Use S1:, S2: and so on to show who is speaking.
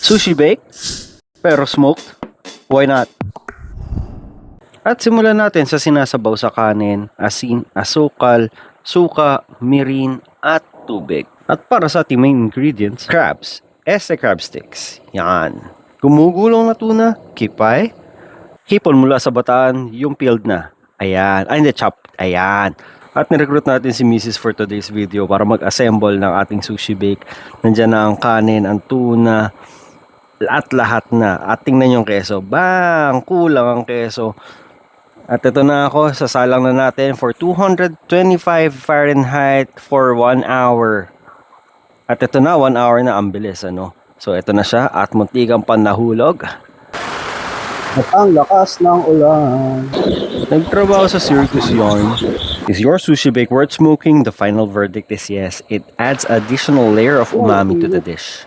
S1: Sushi bake, pero smoked? Why not? At simulan natin sa sinasabaw sa kanin, asin, asukal, suka, mirin, at tubig. At para sa ating main ingredients, crabs, crab sticks. Yan. Gumugulong na tuna, kipay, hipon mula sa bataan, yung peeled na. Ayan. Ay, hindi, chopped. Ayan. At nirecruit natin si Mrs. for today's video para mag-assemble ng ating sushi bake. Nandiyan na ang kanin, ang tuna, at lahat na. At tingnan yung keso. Bang! Kulang ang keso. At ito na ako, sasalang na natin for 225 Fahrenheit for 1 hour. At ito na, 1 hour na, ang bilis, ano? So ito na siya, at muntikang pan nahulog.
S2: At ang lakas ng ulan.
S1: Nagtrabaho sa Circus Yarn. Is your sushi bake worth smoking? The final verdict is yes. It adds additional layer of umami to the dish.